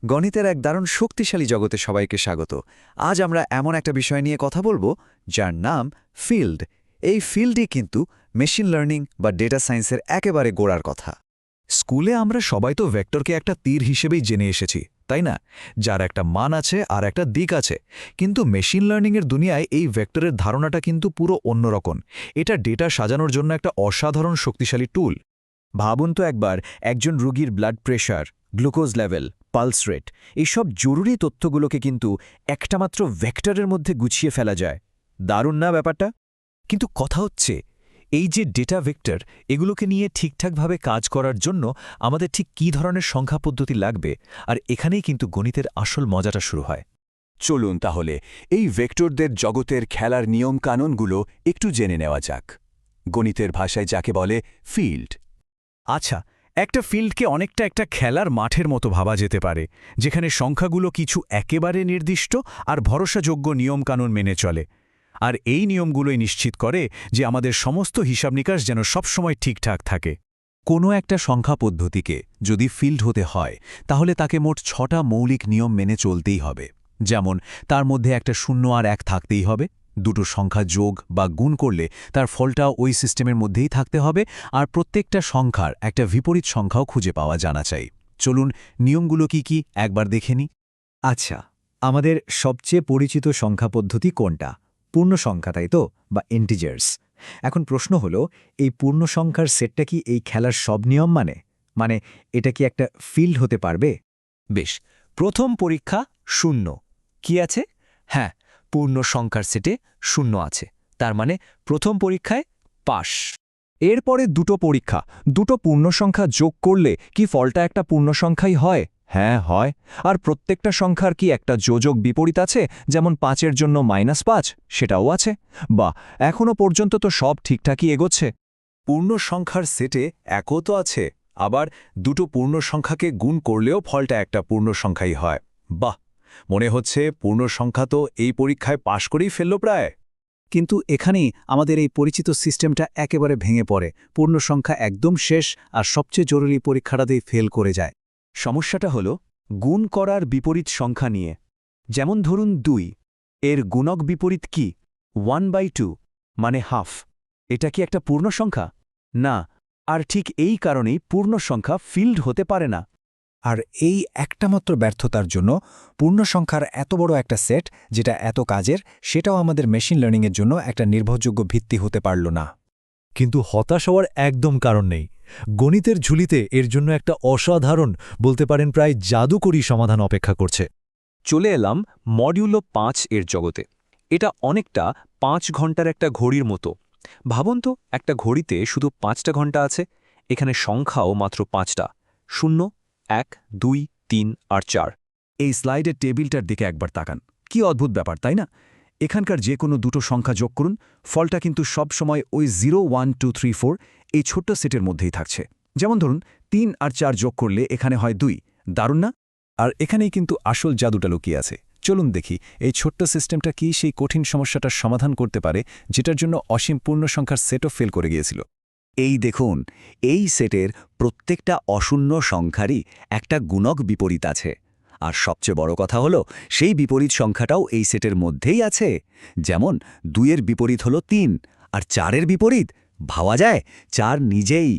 গণিতের এক দারুণ শক্তিশালী জগতে সবাইকে স্বাগত। আজ আমরা এমন একটা বিষয় নিয়ে কথা বলবো যার নাম ফিল্ড। এই ফিল্ডই কিন্তু মেশিন লার্নিং বা ডেটা সায়েন্সের একেবারে গোড়ার কথা। স্কুলে আমরা সবাই তো ভেক্টরকে একটা তীর হিসেবেই জেনে এসেছি, তাই না? যার একটা মান আছে আর একটা দিক আছে। কিন্তু মেশিন লার্নিংয়ের দুনিয়ায় এই ভেক্টরের ধারণাটা কিন্তু পুরো অন্যরকম। এটা ডেটা সাজানোর জন্য একটা অসাধারণ শক্তিশালী টুল। ভাবুন তো একবার, একজন রোগীর blood pressure, glucose level, pulse rate, এইসব জরুরি তথ্যগুলোকে কিন্তু একটা মাত্র ভেক্টরের মধ্যে গুছিয়ে ফেলা যায়। দারুণ না ব্যাপারটা? কিন্তু কথা হচ্ছে, এই যে ডেটা ভেক্টর, এগুলোকে নিয়ে ঠিকঠাকভাবে কাজ করার জন্য আমাদের ঠিক কী ধরনের সংখ্যা পদ্ধতি লাগবে, আর এখানেই কিন্তু গণিতের আসল মজাটা শুরু হয়। চলুন তাহলে এই ভেক্টরদের জগতের খেলার নিয়মকানুনগুলো একটু জেনে নেওয়া যাক। গণিতের ভাষায় যাকে বলে ফিল্ড। আচ্ছা, একটা ফিল্ডকে অনেকটা একটা খেলার মাঠের মতো ভাবা যেতে পারে, যেখানে সংখ্যাগুলো কিছু একেবারে নির্দিষ্ট আর ভরসাযোগ্য নিয়মকানুন মেনে চলে। আর এই নিয়মগুলোই নিশ্চিত করে যে আমাদের সমস্ত হিসাবনিকাশ যেন সবসময় ঠিকঠাক থাকে। কোনো একটা সংখ্যা পদ্ধতিকে যদি ফিল্ড হতে হয়, তাহলে তাকে মোট ৬টা মৌলিক নিয়ম মেনে চলতেই হবে। যেমন, তার মধ্যে একটা 0 আর 1 থাকতেই হবে, দুটো সংখ্যা যোগ বা গুণ করলে তার ফলটা ওই সিস্টেমের মধ্যেই থাকতে হবে, আর প্রত্যেকটা সংখ্যার একটা বিপরীত সংখ্যাও খুঁজে পাওয়া জানা চাই। চলুন, নিয়মগুলো কি একবার দেখে নিই। আচ্ছা, আমাদের সবচেয়ে পরিচিত সংখ্যা পদ্ধতি কোনটা? পূর্ণ সংখ্যা, তাই তো? বা ইন্টিজার্স। এখন প্রশ্ন হলো, এই পূর্ণ সংখ্যার সেটটা কি এই খেলার সব নিয়ম মানে এটা কি একটা ফিল্ড হতে পারবে? বেশ, প্রথম পরীক্ষা 0। কি আছে? হ্যাঁ, পূর্ণ সংখ্যার সেটে 0 আছে। তার মানে প্রথম পরীক্ষায় পাস। এরপরে দুটো পরীক্ষা, দুটো পূর্ণসংখ্যা যোগ করলে কি ফলটা একটা পূর্ণসংখ্যাই হয়? হ্যাঁ, হয়। আর প্রত্যেকটা সংখ্যার কি একটা যোজক বিপরীত আছে, যেমন 5-এর জন্য -5, সেটাও আছে? বাহ, এখনও পর্যন্ত তো সব ঠিকঠাকই এগোচ্ছে। পূর্ণ সংখ্যার সেটে একও তো আছে, আবার দুটো পূর্ণ সংখ্যাকে গুণ করলেও ফলটা একটা পূর্ণ সংখ্যাই হয়। বাহ, মনে হচ্ছে পূর্ণ সংখ্যা তো এই পরীক্ষায় পাশ করেই ফেলল প্রায়। কিন্তু এখানেই আমাদের এই পরিচিত সিস্টেমটা একেবারে ভেঙে পড়ে। পূর্ণ সংখ্যা একদম শেষ, আর সবচেয়ে জরুরি পরীক্ষাটাতেই ফেল করে যায়। সমস্যাটা হলো গুণ করার বিপরীত সংখ্যা নিয়ে। যেমন ধরুন 2, এর গুণক বিপরীত কি? 1/2, মানে হাফ। এটা কি একটা পূর্ণ সংখ্যা? না। আর ঠিক এই কারণেই পূর্ণ সংখ্যা ফিল্ড হতে পারে না। আর এই একটামাত্র ব্যর্থতার জন্য পূর্ণ সংখ্যার এত বড় একটা সেট, যেটা এত কাজের, সেটাও আমাদের মেশিন লার্নিংয়ের জন্য একটা নির্ভরযোগ্য ভিত্তি হতে পারল না। কিন্তু হতাশ হওয়ার একদম কারণ নেই। গণিতের ঝুলিতে এর জন্য একটা অসাধারণ, বলতে পারেন প্রায় জাদুকরী সমাধান অপেক্ষা করছে। চলে এলাম মডিউলো 5 এর জগতে। এটা অনেকটা 5 ঘন্টার একটা ঘড়ির মতো। ভাবুন তো, একটা ঘড়িতে শুধু 5টা ঘন্টা আছে, এখানে সংখ্যাও মাত্র 5টা: 0, 1, 2, 3 আর 4। এই স্লাইডের টেবিলটার দিকে একবার তাকান। কি অদ্ভুত ব্যাপার, তাই না? এখানকার যে কোনো দুটো সংখ্যা যোগ করুন, ফলটা কিন্তু সব সময় ওই 0, 1, 2, 3, 4 এই ছোট্ট সেটের মধ্যেই থাকছে। যেমন ধরুন 3 আর 4 যোগ করলে এখানে হয় 2। দারুণ না? আর এখানেই কিন্তু আসল জাদুটা লুকিয়ে আছে। চলুন দেখি এই ছোট্ট সিস্টেমটা কি সেই কঠিন সমস্যাটার সমাধান করতে পারে, যেটার জন্য অসীম পূর্ণ সংখ্যার সেটও ফেল করে গিয়েছিল। এই দেখুন, এই সেটের প্রত্যেকটা অশূন্য সংখ্যারই একটা গুণক বিপরীত আছে। আর সবচেয়ে বড় কথা হলো, সেই বিপরীত সংখ্যাটাও এই সেটের মধ্যেই আছে। যেমন 2-এর বিপরীত হলো 3, আর 4-এর বিপরীত ভাবা যায় 4 নিজেই।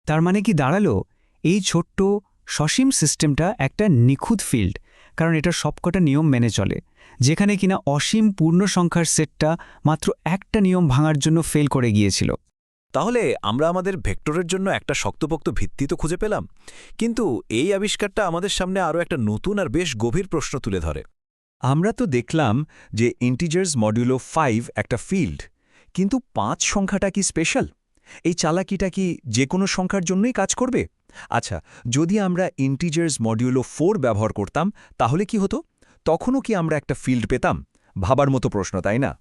তার মানে কি দাঁড়ালো, এই ছোট্ট সসীম সিস্টেমটা একটা নিখুঁত ফিল্ড, কারণ এটা সবকটা নিয়ম মেনে চলে, যেখানে কিনা অসীম পূর্ণ সংখ্যার সেটটা মাত্র একটা নিয়ম ভাঙার জন্য ফেল করে গিয়েছিল। তাহলে আমরা আমাদের ভেক্টরের জন্য একটা শক্তপোক্ত ভিত্তি তো খুঁজে পেলাম, কিন্তু এই আবিষ্কারটা আমাদের সামনে আরও একটা নতুন আর বেশ গভীর প্রশ্ন তুলে ধরে। আমরা তো দেখলাম যে ইন্টিজার্স মডিউলো 5 একটা ফিল্ড, কিন্তু 5 সংখ্যাটা কি স্পেশাল? এই চালাকিটা কি যে কোনো সংখ্যার জন্যই কাজ করবে? আচ্ছা, যদি আমরা ইন্টিজার্স মডিউলো 4 ব্যবহার করতাম, তাহলে কি হতো? তখনও কি আমরা একটা ফিল্ড পেতাম? ভাবার মতো প্রশ্ন, তাই না?